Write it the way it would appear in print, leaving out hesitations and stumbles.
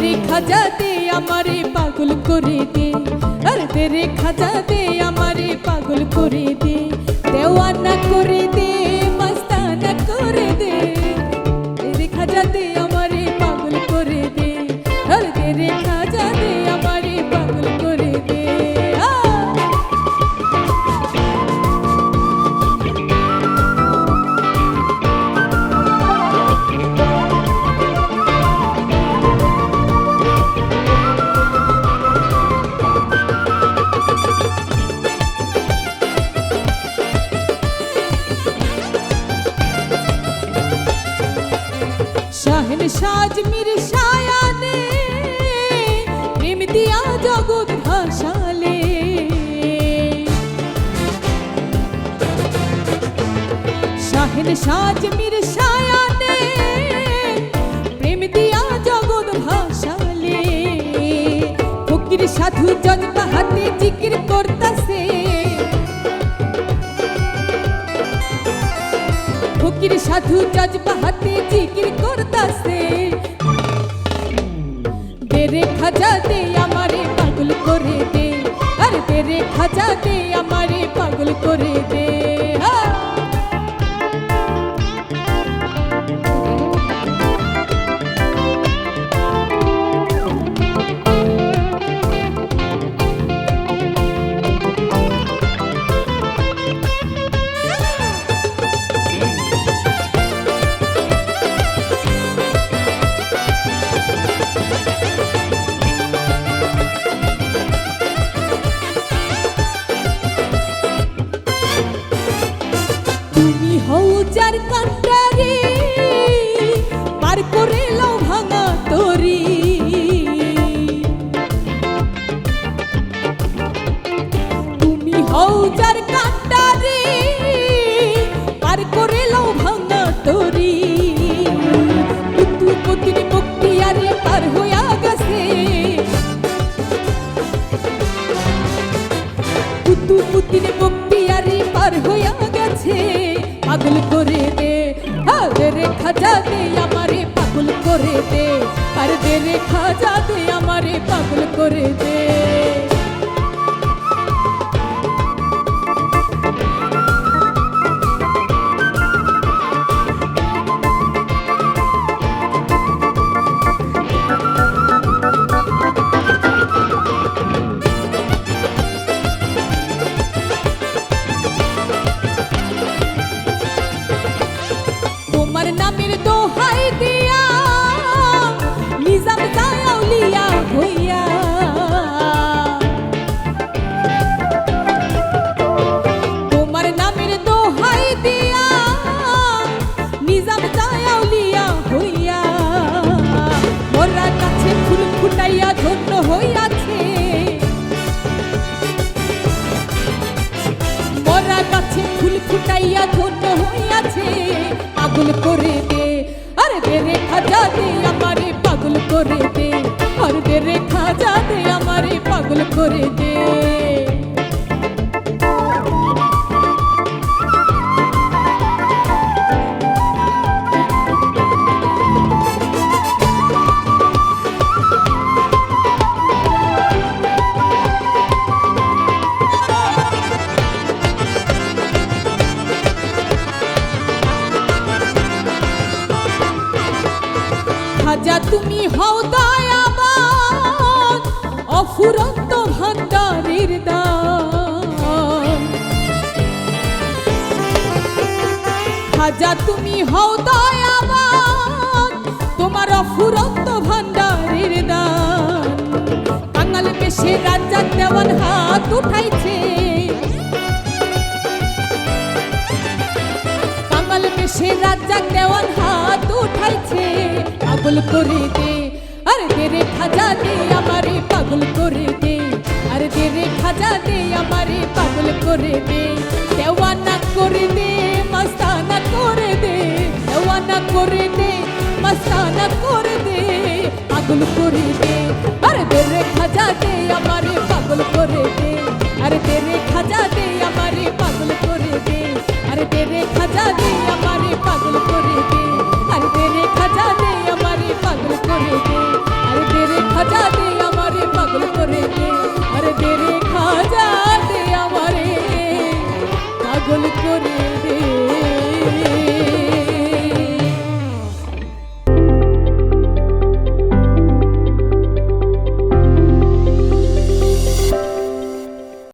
तेरे खाजा दे हमारे पागल करे दे, अरे तेरे खाजा दे हमारे पागल करे दे, देवाना करे दे मस्ताना करे दे। तेरे खाजा दे हमारे पागल करे दे, अरे तेरे खाजा दे हमारे पागल करे दे। शाहन साज मेरे शाया ने प्रेम दिया जगत भाषाले, शाहन साज मेरे शाया ने प्रेम दिया जगत भाषाले। फकीर साधु जज्बा हाते जिकिर करतासे, फकीर साधु जज्बा हाते जिकिर करतासे। तेरे खाजा दे हमारे पागल करे दे, अरे तेरे खाजा दे हमारे पागल करे दे। তুমি হও যার কান্ডারি পার করে লাও ভাঙা তরি, তুমি হও যার কান্ডারি পার করে লাও ভাঙা তরি। পুতু পুতির বক্তিয়ারে পার হইয়া গেছে, পুতু পুতির বক্তিয়ারে পার হইয়া গেছে। पागल करे दे, तेरे खाजा दे हमारे पागल करे दे, पर तेरे खाजा दे हमारे पागल करे दे। তোমার নামের দোহাই দিয়া নিজাম যায় আউলিয়া হইয়া, তোমার নামের দোহাই দিয়া নিজাম যায় আউলিয়া হইয়া। মোরা কাছে ফুল ফুটাইয়া ধন্য হইয়াছে, মোরা কাছে ফুল ফুটাইয়া ধন্য হইয়াছে। पागल करे दे, अरे तेरे खाजा दे हमारे पागल करे दे, और तेरे खाजा दे हमारे पागल करे दे। খাজা তুমি হও দয়াবান অফুরন্ত ভান্ডারের দান, খাজা তুমি হও দয়াবান তোমার অফুরন্ত ভান্ডারের দান। বাঙাল বেশে রাজা দেওয়ান হাত উঠাইছে, বাঙাল বেশে রাজা দেওয়ান হাত উঠাইছে। पागल करे दे, अरे तेरे खाजा दे हमारे पागल करे दे, अरे तेरे खाजा दे हमारे पागल करे दे। देवाना करे दे मस्ताना करे दे, देवाना करे दे मस्ताना करे दे। पागल करे दे।